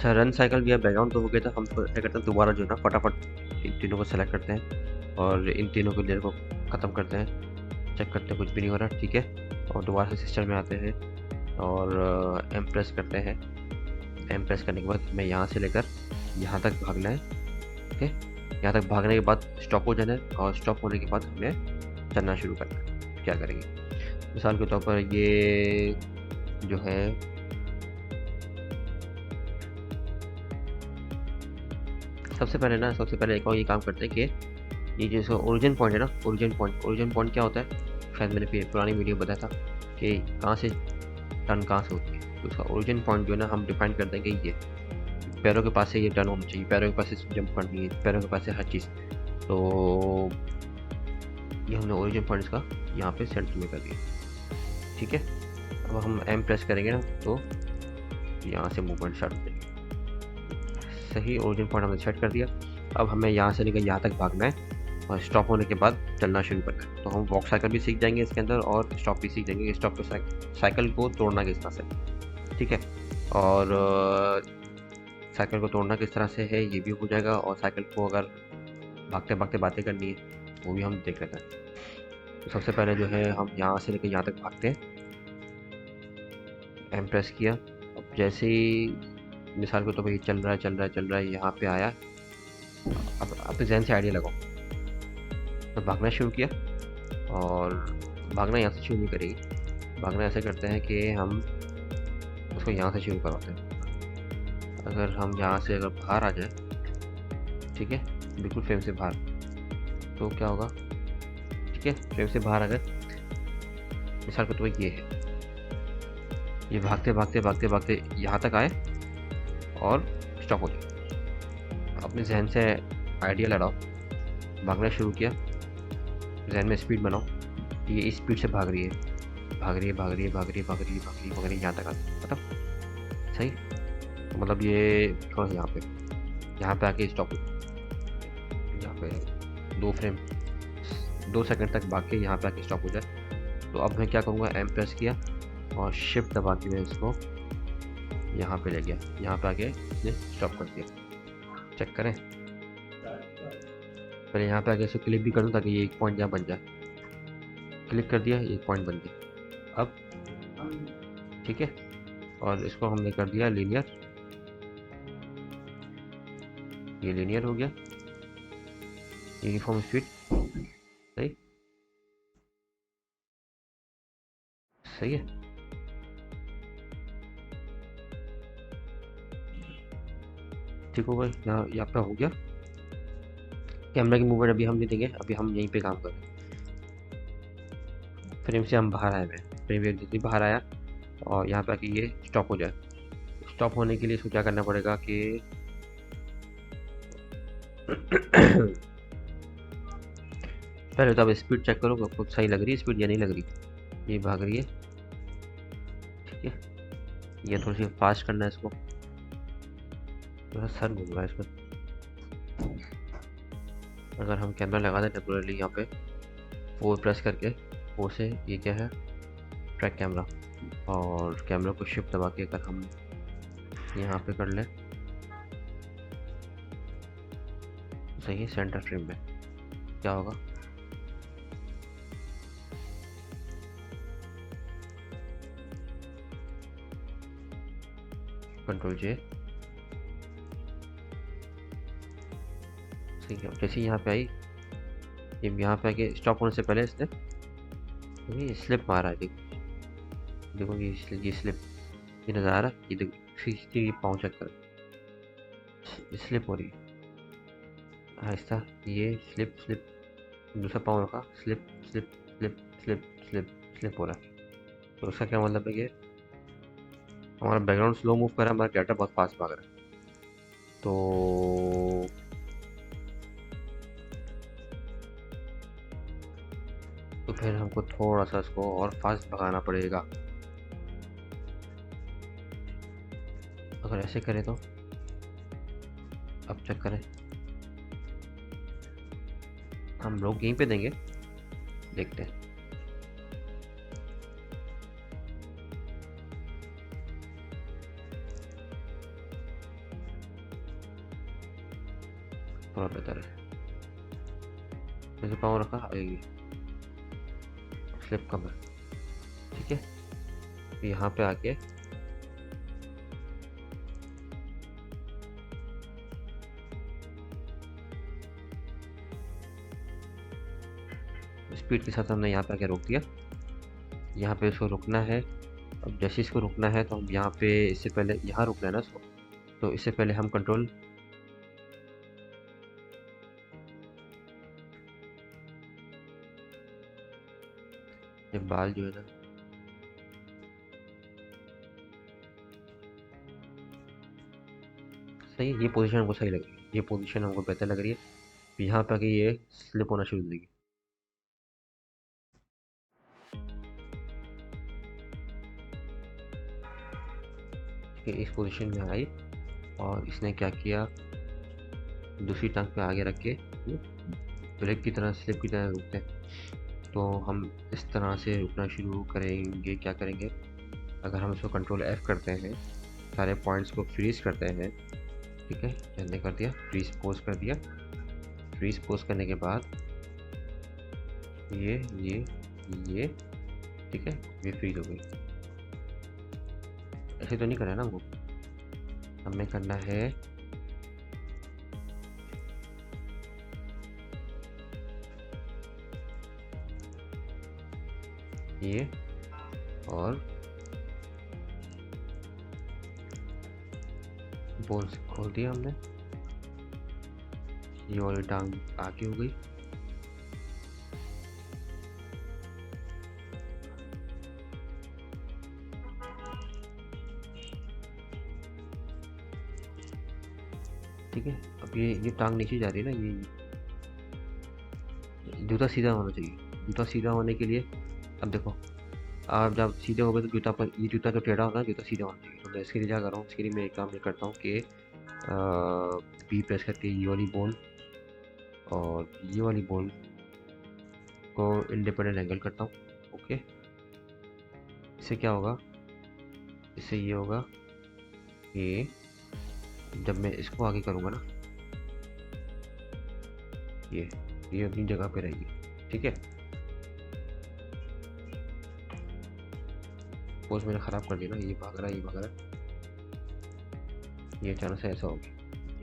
अच्छा, run cycle भी है, बैकग्राउंड तो हो गया था। हम तो क्या करते हैं, दोबारा जो है ना फटाफट इन तीनों को सेलेक्ट करते हैं और इन तीनों के लेयर को ख़त्म करते हैं। चेक करते हैं कुछ भी नहीं हो रहा, ठीक है। और दोबारा से सिस्टम में आते हैं और एम प्रेस करते हैं। एम प्रेस करने के बाद हमें यहाँ से लेकर यहाँ तक भागना है, ओके। यहाँ तक भागने के बाद स्टॉप हो जाना है और स्टॉप होने के बाद हमें चलना शुरू करना है। क्या करेंगे, मिसाल के तौर पर ये जो है सबसे पहले एक और ये काम करते हैं कि ये जो इसका ओरिजिन पॉइंट है ना, ओरिजिन पॉइंट क्या होता है, शायद मैंने पुरानी वीडियो में बताया था कि कहाँ से टर्न कहाँ से होती है। तो इसका ओरिजिन पॉइंट जो है ना हम डिफाइन कर देंगे, ये पैरों के पास से ये टर्न होना चाहिए, पैरों के पास से जंप करनी है, पैरों के पास से हर चीज़। तो ये हमने ओरिजिन पॉइंट इसका यहाँ पे सेंटर में कर दिया, ठीक है। अब हम एम प्रेस करेंगे ना तो यहाँ से मूवमेंट स्टार्ट हो जाएगी। सही, ओरिजिन पॉइंट हमने सेट कर दिया। अब हमें यहाँ से लेकर यहाँ तक भागना है और स्टॉप होने के बाद चलना शुरू करना है। तो हम वॉक साइकिल भी सीख जाएंगे इसके अंदर और स्टॉप भी सीख जाएंगे, स्टॉप पे साइकिल को तोड़ना किस तरह से, ठीक है। और साइकिल को तोड़ना किस तरह से है ये भी हो जाएगा, और साइकिल को अगर भागते भागते बातें करनी है वो भी हम देख लेते हैं। तो सबसे पहले जो है हम यहाँ से लेकर यहाँ तक भागते हैं, एम प्रेस किया। अब जैसे ही मिसाल को तो भाई चल रहा है, यहाँ पे आया। अब अपने जहन से आइडिया लगाओ। तो भागना शुरू किया, और भागना यहाँ से शुरू नहीं करेगी, भागना ऐसे करते हैं कि हम उसको यहाँ से शुरू करवाते हैं। अगर हम यहाँ से अगर बाहर आ जाए, ठीक है, बिल्कुल फ्रेम से बाहर, तो क्या होगा, ठीक है, फ्रेम से बाहर आ गए। मिसाल को तो ये है, ये भागते भागते भागते भागते यहाँ तक आए और स्टॉप हो जाए। अपने जहन से आइडिया लगाओ, भागना शुरू किया, जहन में स्पीड बनाओ, ये इस स्पीड से भाग रही है, यहाँ तक आती, मतलब सही। तो मतलब ये थोड़ा सा यहाँ पे आके स्टॉप हो, यहाँ पे 2 सेकंड तक भाग के यहाँ पे आके स्टॉप हो जाए। तो अब मैं क्या करूँगा, एम प्रेस किया और शिफ्ट दबा के मैं इसको यहाँ पे ले गया, यहाँ पे आके इसने स्टॉप कर दिया। चेक करें, पहले यहाँ पे आके इसको क्लिक भी कर दूँ ताकि ये एक पॉइंट यहाँ बन जाए। क्लिक कर दिया, एक पॉइंट बन गया। अब ठीक है, और इसको हमने कर दिया लीनियर, ये लीनियर हो गया, यूनिफॉर्म स्पीड, सही सही है। ठीक हो गया, यहाँ पे हो गया। कैमरा की मूवमेंट अभी हम नहीं देंगे, अभी हम यहीं पे काम कर रहे हैं। फ्रेम से हम बाहर आए हुए हैं, फ्रेम से बाहर आया और यहाँ पे आके ये स्टॉप हो जाए। स्टॉप होने के लिए इसको क्या करना पड़ेगा कि पहले तो अब स्पीड चेक करो, आपको सही लग रही है स्पीड या नहीं लग रही। ये भाग रही है, ठीक है। ये थोड़ी सी फास्ट करना है इसको, थोड़ा सर घूम रहा है इसमें। अगर हम कैमरा लगा दें टेम्पोरली यहाँ पे 4 प्रेस करके, 4 से ये क्या है, ट्रैक कैमरा, और कैमरा को शिफ्ट दबा के अगर हम यहाँ पे कर लें, सही सेंटर फ्रेम में क्या होगा, कंट्रोल जे, सही है। जैसे यहाँ पे आई, ये यहाँ पे आके स्टॉप होने से पहले इसने ये स्लिप मारा है, देखो देखो, ये स्लिप, ये नज़र आ रहा है, ये देखो, ये पाँव चेक कर, स्लिप हो रही है आहिस्ता, ये स्लिप स्लिप, दूसरा पाँव रखा, slip slip slip slip slip slip हो रहा है। तो उसका क्या मतलब है कि हमारा बैकग्राउंड स्लो मूव कर रहा है, हमारा कैरेक्टर बहुत फास्ट भाग रहा है। तो फिर हमको थोड़ा सा इसको और फास्ट भगाना पड़ेगा। अगर ऐसे करें तो, अब चेक करें, हम लोग यहीं पे देंगे, देखते हैं। थोड़ा बेहतर है। जैसे पाँव रखा आएगी, स्लिप कम है। ठीक है, यहाँ पे आके स्पीड के साथ हमने यहाँ पे आके रोक दिया। यहाँ पे इसको रुकना है। अब जैसे इसको रुकना है तो हम यहाँ पे, इससे पहले यहाँ रुकना है ना इसको, तो इससे पहले हम कंट्रोल ये बाल जो है ना, सही, ये पोजीशन हमको सही लग रही है, ये पोजीशन हमको बेहतर लग रही है। यहाँ पे आके ये स्लिप होना शुरू हो जाएगी। ठीक है, इस पोजीशन में आई और इसने क्या किया, दूसरी टांग पे आगे रख के ब्रेक की तरह, स्लिप की तरह रुकते हैं। तो हम इस तरह से रुकना शुरू करेंगे। क्या करेंगे, अगर हम इसको कंट्रोल F करते हैं, सारे पॉइंट्स को फ्रीज करते हैं। ठीक है, मैंने कर दिया, फ्रीज पोज कर दिया। फ्रीज पोज करने के बाद ये ठीक है, ये फ्रीज हो गई। ऐसे तो नहीं करना है ना हमको, हमें करना है ये, और बोन्स खोल दिया हमने। ये वाली टांग आगे हो गई। ठीक है, अब ये टांग नीचे जा रही है ना, ये जूता सीधा होना चाहिए। जूता सीधा होने के लिए, अब देखो, आप जब सीधे हो गए तो जूता पर, ये जूता जो टेढ़ा होता है, जूता सीधा होना चाहिए। तो मैं इसके लिए क्या कर रहा हूँ, इसके लिए मैं एक काम ये करता हूँ कि बी प्रेस करके ये वाली बोन और ये वाली बोन को इंडिपेंडेंट एंगल करता हूँ। ओके, इससे क्या होगा, इससे ये होगा कि जब मैं इसको आगे करूँगा ना, ये अपनी जगह पे रहेगी। ठीक है, पोज मैंने ख़राब कर दिया ना, ये भाग रहा है, ये भाग रहा है, ये अचानक से ऐसा हो गया,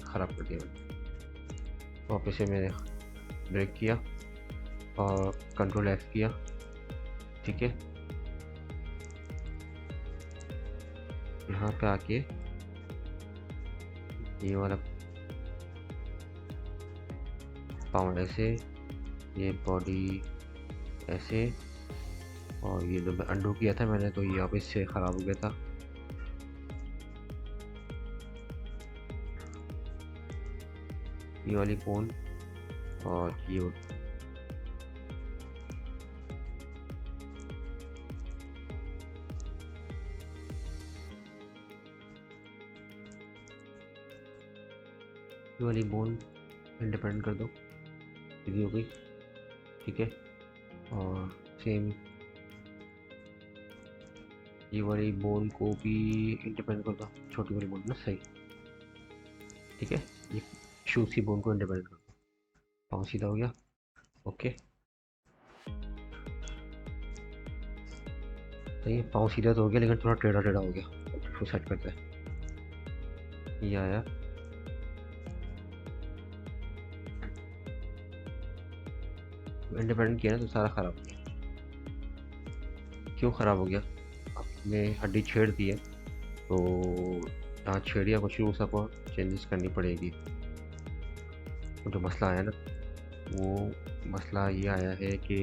ख़राब कर दिया मैंने। वापस से मैंने ब्रेक किया और कंट्रोल F किया। ठीक है, यहाँ पे आके ये वाला पाउंड ऐसे, ये बॉडी ऐसे, और ये जो अंडू किया था मैंने, तो ये वापस से ख़राब हो गया था। ये वाली बोन और ये वाली बोन इंडिपेंडेंट कर दो, सीधी हो गई। ठीक है, और सेम ये वाली बोन को भी इंडिपेंडेंट कर दो, छोटी वाली बोन ना, सही। ठीक है, ये शूज़ की बोन को इंडिपेंडेंट कर दो। पाँव सीधा हो गया। ओके, तो ये पाँव सीधा तो हो गया, लेकिन थोड़ा टेढ़ा टेढ़ा हो गया। उसको सेट करते हैं, ये आया, इंडिपेंडेंट किया ना तो सारा ख़राब हो गया। क्यों ख़राब हो गया, आपने हड्डी छेड़ दी है, तो जहाँ छेड़ी आपको शुरू से आपको चेंजेस करनी पड़ेगी। तो जो मसला आया ना, वो मसला ये आया है कि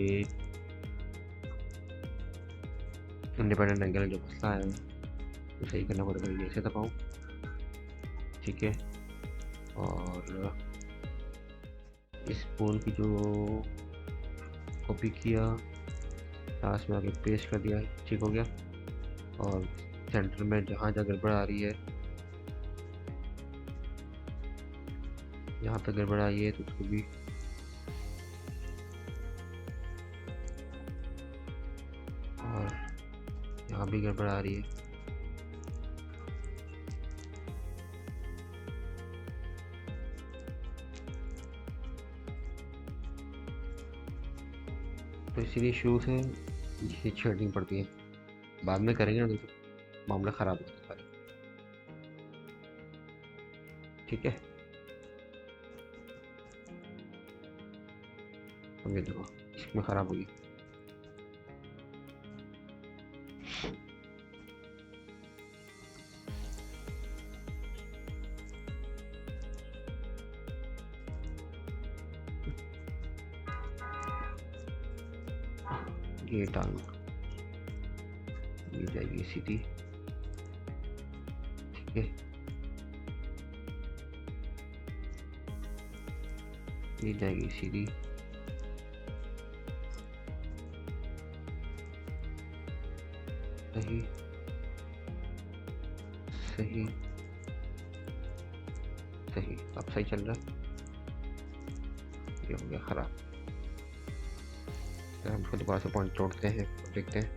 इंडिपेंडेंट एंगल जो मसला आया है तो सही करना पड़ेगा। ये ऐसे दबाऊँ, ठीक है, और इस बोन की जो कॉपी किया, लास्ट में आगे पेस्ट कर दिया, ठीक हो गया। और सेंटर में जहाँ जहाँ गड़बड़ आ रही है, यहाँ पे गड़बड़ आई है तो उसको भी और यहाँ भी गड़बड़ आ रही है, तो इसीलिए शुरू से ये छेड़नी पड़ती है, बाद में करेंगे ना तो मामला ख़राब होता है सारा। ठीक है, अब ये देखो इसमें ख़राब होगी। ये टांग ये जाएगी सीधी, ठीक है। ये जाएगी सीधी, सही सही सही। अब सही चल रहा है। ये हो गया खराब। हम इसको दोबारा से पॉइंट तोड़ते हैं और देखते हैं।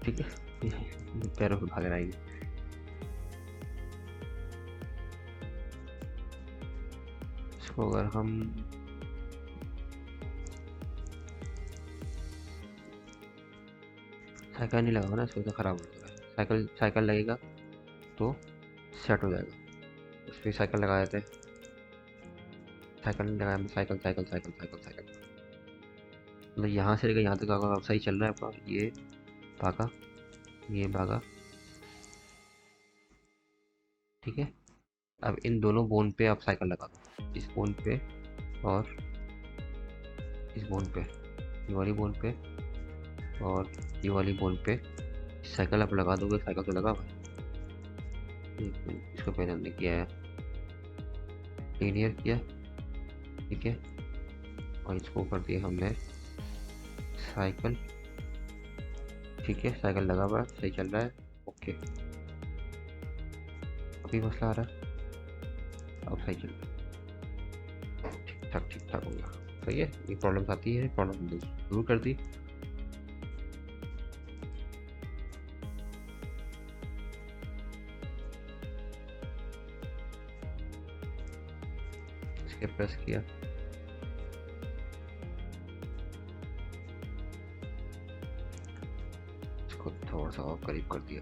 ठीक है, पैरों पे भाग आएगी। इसको अगर हम साइकिल नहीं लगाओ ना, इसको तो ख़राब हो जाएगा। साइकिल लगेगा तो सेट हो जाएगा। उस पर साइकिल लगा देते हैं। साइकिल नहीं लगाया, cycle cycle cycle cycle cycle, मतलब यहाँ से लेकर यहाँ तक अगर अब सही चल रहा है आपका। ये भागा, ये भागा, ठीक है। अब इन दोनों बोन पे आप साइकिल लगा दो, इस बोन पे और इस बोन पे, ये वाली बोन पे और ये वाली बोन पे साइकिल आप लगा दोगे। साइकिल तो लगा हुआ है, एक मिनट, इसको पहले हमने किया है, लीनियर किया, ठीक है। और इसको कर दिया हमने साइकिल, ठीक है। साइकिल लगा हुआ है, सही चल रहा है, ओके। अभी मसला आ रहा है, अब सही चल रहा है, ठीक ठाक हो गया। सही है। ये प्रॉब्लम्स आती है, प्रॉब्लम दूर कर दी। इसके प्रेस किया, इसको थोड़ा सा और करीब कर दिया,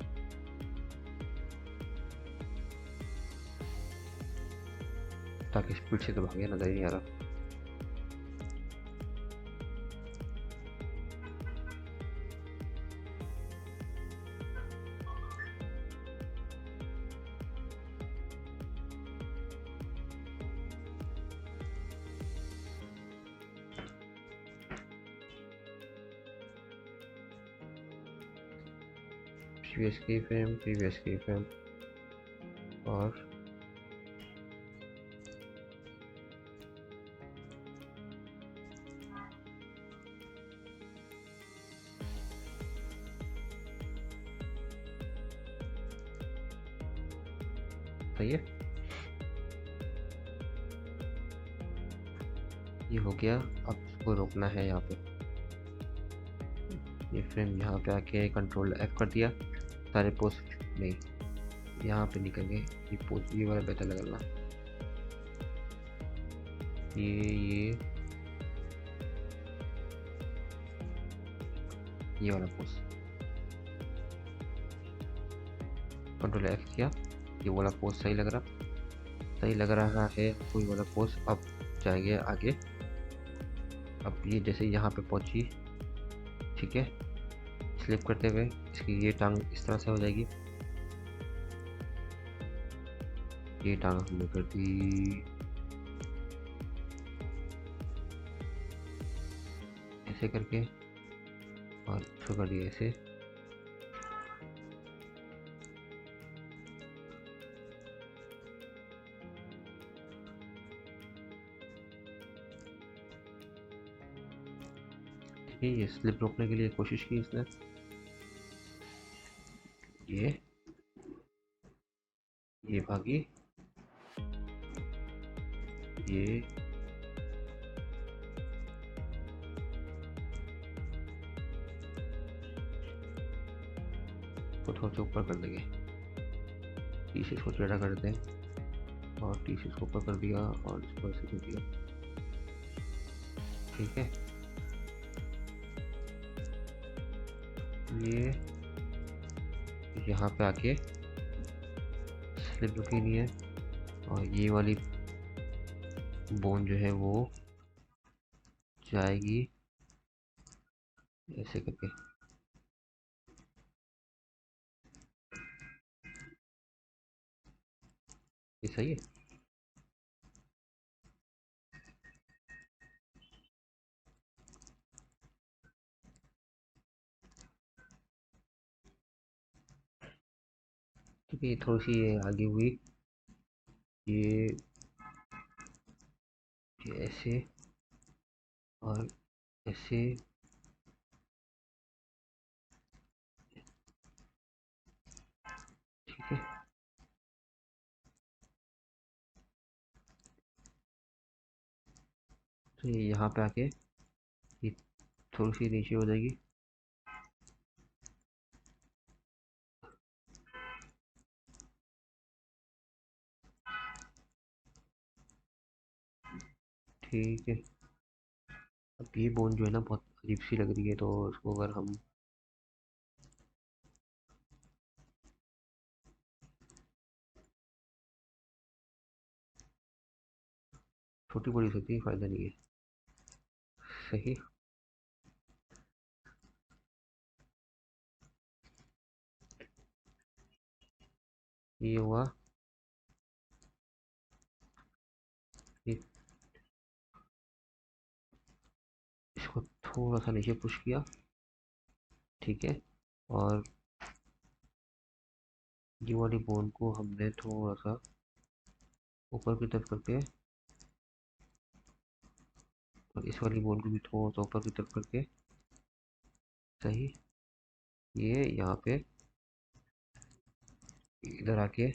ताकि स्पीड से तो भागे, नजर नहीं आ रहा। प्रीवियस की फ्रेम और सही है। ये हो गया। अब इसको रोकना है यहाँ पे। ये फ्रेम यहाँ पे आके कंट्रोल F कर दिया, सारे पोस्ट नहीं, यहाँ पे निकल गए। ये पोस्ट, ये वाला बेहतर लगना, ये वाला पोस्ट कंट्रोल F किया, ये वाला पोस्ट सही लग रहा है। कोई वाला पोस्ट अब जाएंगे आगे। अब ये जैसे यहाँ पे पहुंची, ठीक है, स्लिप करते हुए इसकी ये टांग इस तरह से हो जाएगी। ये टांग हमने कर दी ऐसे करके, और इसको कर दिया ऐसे। ये स्लिप रोकने के लिए कोशिश की इसने। ये भागी, ये को थोड़ा सा ऊपर कर देंगे, टीसीएस को टेढ़ा कर दें और टीसीएस को ऊपर कर दिया और इसको ऐसे कर दिया। ठीक है, ये यहाँ पे आके स्लिप रुकी नहीं है, और ये वाली बोन जो है वो जाएगी ऐसे करके। ये सही है। ठीक है, ये थोड़ी सी ये आगे हुई, ये ऐसे और ऐसे। ठीक है, तो ये यहाँ पे आके ये थोड़ी सी नीचे हो जाएगी। ठीक है, अब ये बोन जो है ना बहुत अजीब सी लग रही है, तो इसको अगर हम छोटी बड़ी सकती है, फ़ायदा नहीं है। सही। ये हुआ, ये इसको थोड़ा सा नीचे पुश किया। ठीक है, और ये वाली बोन को हमने थोड़ा सा ऊपर की तरफ करके, और इस वाली बोन को भी थोड़ा सा ऊपर की तरफ करके। सही। ये यहाँ पे इधर आके ये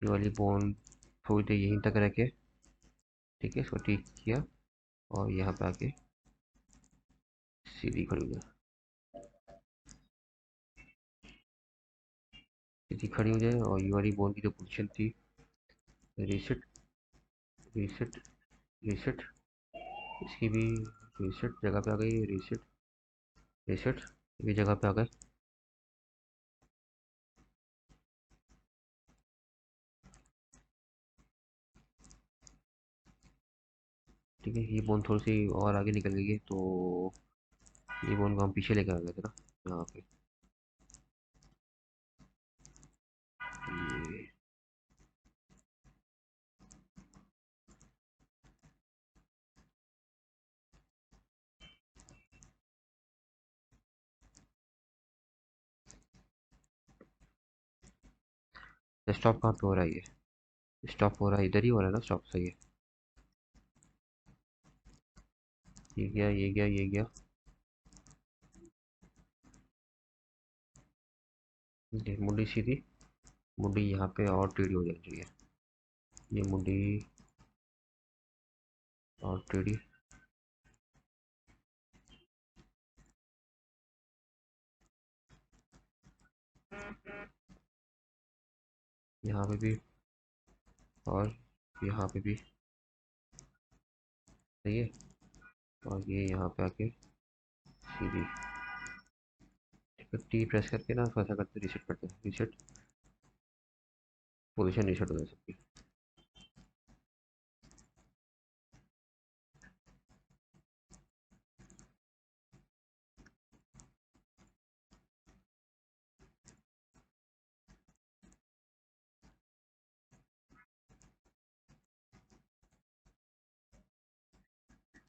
वाली बोन थोड़ी देर यहीं तक रखे। ठीक है, इसको ठीक किया, और यहाँ पे आके सीधी खड़ी हो जाए, सीधी खड़ी हो जाए। और ये वाली बोन की जो पोजीशन थी, रीसेट, रीसेट, रीसेट, इसकी भी रीसेट जगह पे आ गई, रीसेट, रीसेट, ये भी जगह पे आ गए। ठीक है, ये बोन थोड़ी सी और आगे निकल गई है, तो ये बोन को हम पीछे लेकर आ गए थे ना यहाँ पे। ये स्टॉप कहाँ पे हो रहा है? ये स्टॉप हो रहा है, इधर ही हो रहा है ना स्टॉप। सही है, ये गया, ये गया, ये गया। ये मुंडी सीधी, मुंडी यहाँ पे और टेढ़ी हो जानी चाहिए। ये मुंडी और टेढ़ी। यहाँ पे भी, और यहाँ पे भी। सही है, और ये यहाँ पे आके सीधी। ठीक है, टी प्रेस करके ना थोड़ा सा करते रीसेट करते हैं, रीसेट, पोजीशन रीसेट हो जाए सबकी।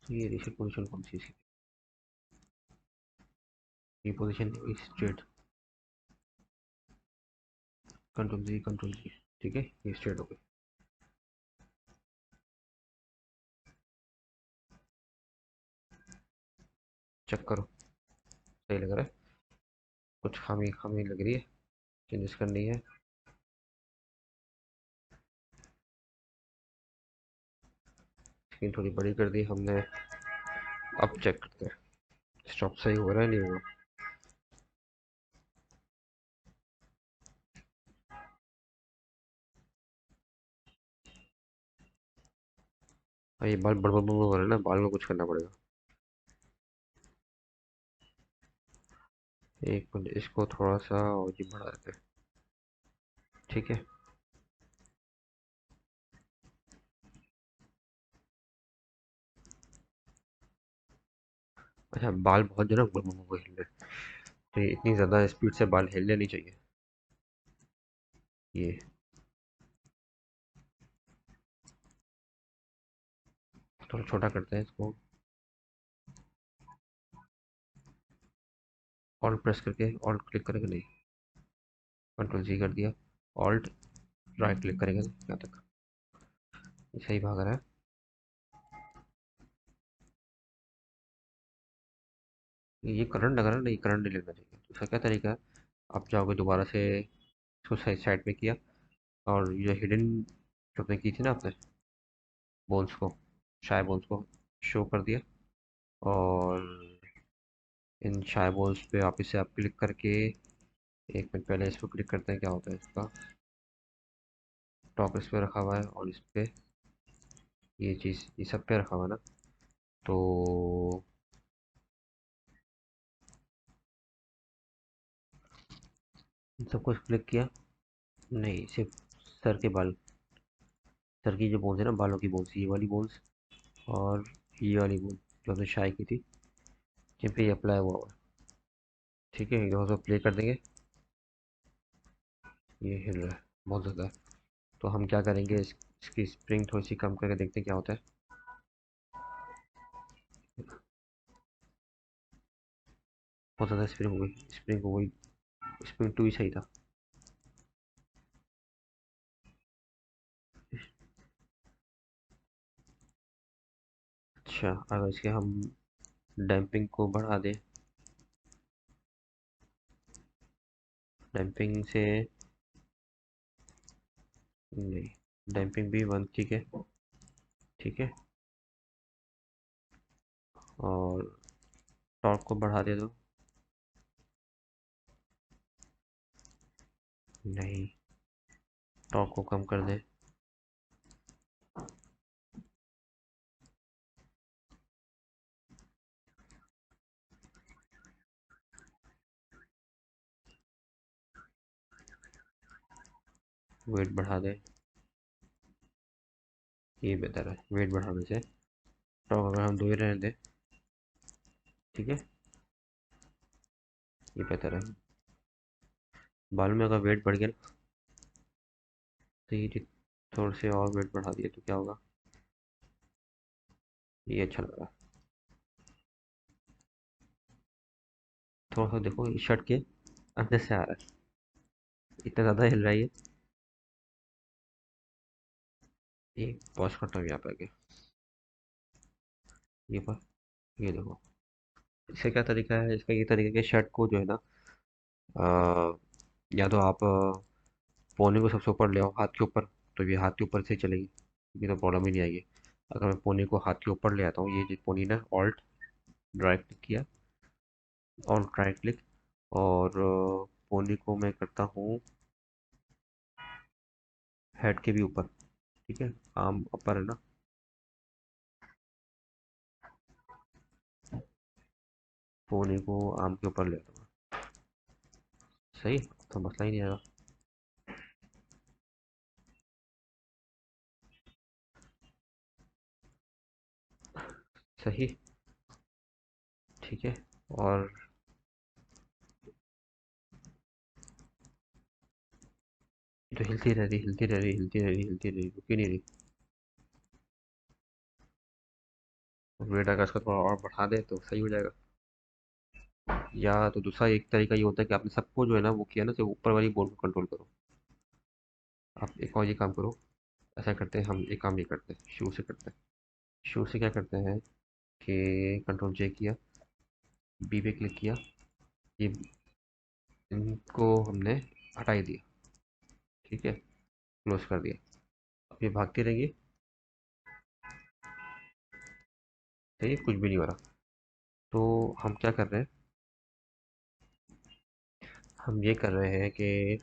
तो ये रीसेट पोजीशन कौन सी थी? ये पोजीशन स्ट्रेट, कंट्रोल जी, कंट्रोल जी। ठीक है, ये स्ट्रेट हो गई। चेक करो, सही लग रहा है? कुछ खामी खामी लग रही है, चेंजेस करनी है। स्क्रीन थोड़ी बड़ी कर दी हमने। अब चेक करते हैं स्टॉप सही हो रहा है, नहीं हुआ। और ये बाल बड़ बड़ बड़ बड़ हो रहे हैं ना, बाल में कुछ करना पड़ेगा। एक मिनट, इसको थोड़ा सा और जी बढ़ा देते हैं। ठीक है। अच्छा, बाल बहुत जो है ना बड़ बड़ बड़ हिल रहे हैं, तो ये इतनी ज़्यादा स्पीड से बाल हिलने नहीं चाहिए। ये थोड़ा छोटा करते हैं इसको। ऑल्ट प्रेस करके, ऑल्ट क्लिक करेंगे नहीं, कंट्रोल जी कर दिया, ऑल्ट राइट क्लिक करेंगे यहाँ तक। ये सही भाग रहा है। ये करंट लग रहा है, नहीं करंट नहीं लेना चाहिए। तो इसका क्या तरीका है, आप जाओगे दोबारा से, इसको सही साइड में किया, और ये हिडन जो आपने की थी ना आपने बोन्स को, शाय बोन्स को शो कर दिया, और इन शाय बोन्स पे वापस से आप क्लिक करके, एक मिनट पहले इस पर क्लिक करते हैं, क्या होता है इसका, टॉप इस पे रखा हुआ है, और इस पे ये चीज़ ये सब पे रखा हुआ है ना, तो इन सबको क्लिक किया, नहीं सिर्फ सर के बाल, सर की जो बोन्स है ना, बालों की बोन्स, ये वाली बोन्स और ये वाली बोन जो हमने शाई की थी, जिन पे ये अप्लाई हुआ हुआ है। ठीक है, ये सब प्ले कर देंगे। ये हिल रहा है बहुत ज़्यादा। तो हम क्या करेंगे, इसकी स्प्रिंग थोड़ी सी कम करके देखते हैं क्या होता है। बहुत ज़्यादा स्प्रिंग हो गई, स्प्रिंग हो गई, स्प्रिंग टू ही सही था। अच्छा, अगर इसके हम डैम्पिंग को बढ़ा दें, डैम्पिंग से, नहीं, डैम्पिंग भी वन, ठीक है। ठीक है, और टॉर्क को बढ़ा दे दो, नहीं, टॉर्क को कम कर दे, वेट बढ़ा दे, ये बेहतर है वेट बढ़ाने से। टॉर्क अगर हम दो ही रहने दें, ठीक है, ये बेहतर है। बाल में अगर वेट बढ़ गया ना, तो ये थोड़े से और वेट बढ़ा दिए तो क्या होगा, ये अच्छा लग रहा है। थोड़ा सा देखो, ये शर्ट के अंदर से आ रहा है, इतना ज़्यादा हिल रहा है ये पॉज करता हूँ यहाँ पे आके, ये पर, ये देखो। इसका क्या तरीका है, इसका ये तरीका है कि शर्ट को जो है ना, या तो आप पोनी को सबसे ऊपर ले आओ हाथ के ऊपर, तो ये हाथ के ऊपर से चलेगी, ये तो प्रॉब्लम ही नहीं आएगी। अगर मैं पोनी को हाथ के ऊपर ले आता हूँ, ये जो पोनी ना, ऑल्ट ड्राइव क्लिक किया, ऑल्ट राइट क्लिक, और पोनी को मैं करता हूँ हेड के भी ऊपर, ठीक है, आर्म अपर है ना, पोनी को आर्म के ऊपर ले आता हूँ, सही, तो मसला ही नहीं आएगा। सही, ठीक है, और ये तो हिलती रह रही, हिलती रह रही, हिलती रह रही, हिलती रह रही, रुकी नहीं रही। वेट अगर इसका थोड़ा और बढ़ा दे तो सही हो जाएगा। या तो दूसरा एक तरीका ये होता है कि आपने सबको जो है ना वो किया ना, तो ऊपर वाली बोर्ड को कंट्रोल करो। आप एक और ये काम करो, ऐसा करते हैं हम, एक काम ये करते हैं, शुरू से करते हैं। शुरू से क्या करते हैं कि कंट्रोल जे किया, बी पे क्लिक किया, ये इनको हमने हटा ही दिया, ठीक है, क्लोज कर दिया। अब ये भागती रहेंगी, सही है, कुछ भी नहीं हो रहा। तो हम क्या कर रहे हैं, हम ये कर रहे हैं कि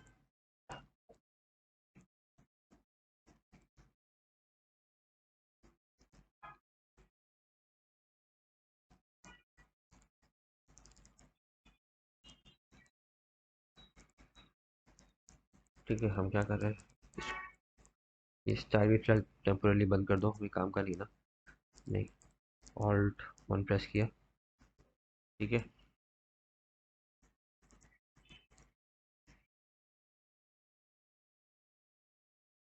ठीक है, हम क्या कर रहे हैं, इस चार भी फिलहाल टेम्पोरली बंद कर दो, हमें काम का नहीं ना। नहीं, ऑल्ट वन प्रेस किया। ठीक है,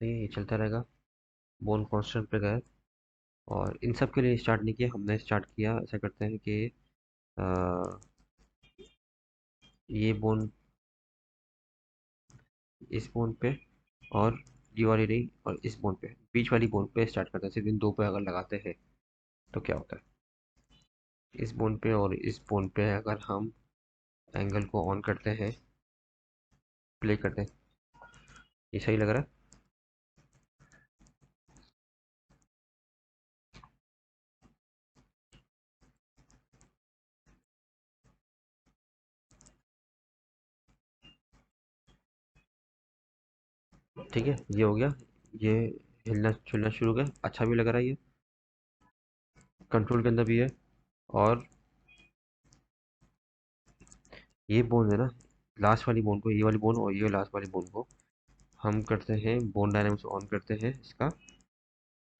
ये चलता रहेगा। बोन कांस्टेंट पे गए, और इन सब के लिए स्टार्ट नहीं किया हमने, स्टार्ट किया ऐसा करते हैं कि अ, ये बोन इस बोन पे, और ये वाली नहीं, और इस बोन पे, बीच वाली बोन पे स्टार्ट करते हैं। सिर्फ इन दो पे अगर लगाते हैं तो क्या होता है, इस बोन पे और इस बोन पे अगर हम एंगल को ऑन करते हैं, प्ले करते हैं, ये सही लग रहा है। ठीक है, ये हो गया। ये हिलना झुलना शुरू हो गया, अच्छा भी लग रहा है ये, कंट्रोल के अंदर भी है। और ये बोन है ना, लास्ट वाली बोन को, ये वाली बोन और ये लास्ट वाली बोन को हम करते हैं, बोन डायनामिक्स ऑन करते हैं, इसका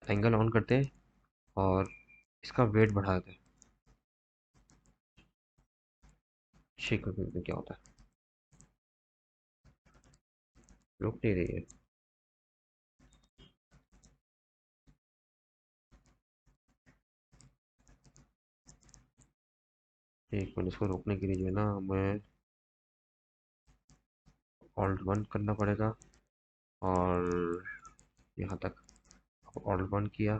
एंगल ऑन करते हैं, और इसका वेट बढ़ा देते हैं। चेक करते हैं क्या होता है। रुक नहीं रही है। एक मिनट, इसको रोकने के लिए जो है ना, हमें ऑल्ट वन करना पड़ेगा। और यहाँ तक ऑल्ट वन किया,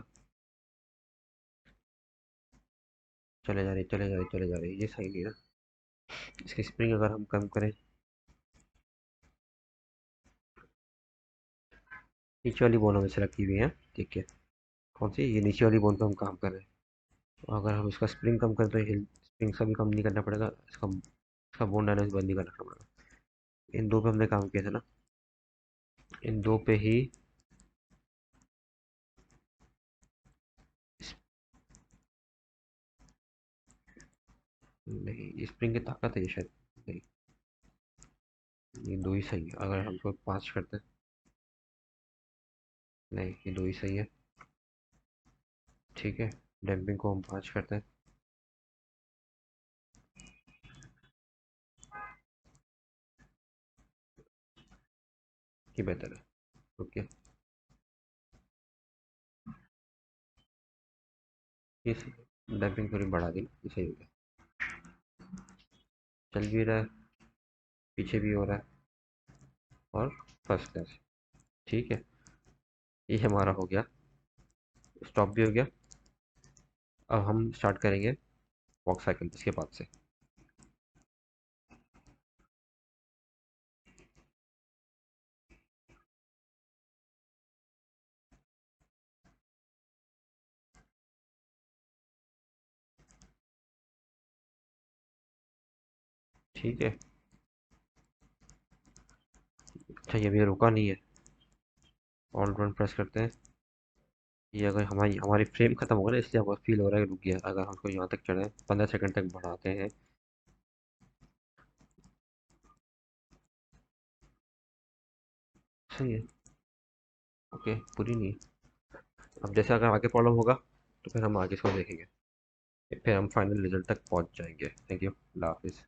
चले जा रही, चले जा रही, चले जा रही, ये सही नहीं ना। इसकी स्प्रिंग अगर हम कम करें, नीचे वाली बोन हमें सेलेक्ट की हुई है, ठीक है। कौन सी, ये नीचे वाली बोन पे हम काम कर रहे हैं। तो अगर हम इसका स्प्रिंग कम करें तो हिल स्प्रिंग का भी कम नहीं करना पड़ेगा, इसका बोन डायनेमिक्स बंद नहीं करना पड़ेगा। इन दो पे हमने काम किया था ना, इन दो पे ही नहीं, स्प्रिंग की ताकत है ये शायद। नहीं, ये दो ही सही है, अगर हम इसको पाँच करते हैं। नहीं, ये दो ही सही है। ठीक है, डैम्पिंग को हम पाँच करते हैं। ये बेहतर है। ओके, ये डैम्पिंग थोड़ी बढ़ा दी, ये सही हो गया। चल भी रहा है, पीछे भी हो रहा है, और फर्स्ट क्लास। ठीक है, ये हमारा हो गया, स्टॉप भी हो गया। अब हम स्टार्ट करेंगे वॉक साइकिल इसके बाद से। ठीक है, अच्छा ये अभी रुका नहीं है, ऑल वन प्रेस करते हैं। ये अगर हमारी हमारी फ्रेम खत्म हो गया ना, इसलिए आपको फील हो रहा है कि रुक गया। अगर हम उसको यहाँ तक चढ़े 15 सेकंड तक बढ़ाते हैं। सही है। ओके, पूरी नहीं। अब जैसे अगर आगे प्रॉब्लम होगा तो फिर हम आगे इसको देखेंगे, फिर हम फाइनल रिजल्ट तक पहुँच जाएंगे। थैंक यू, अल्लाह हाफिज़।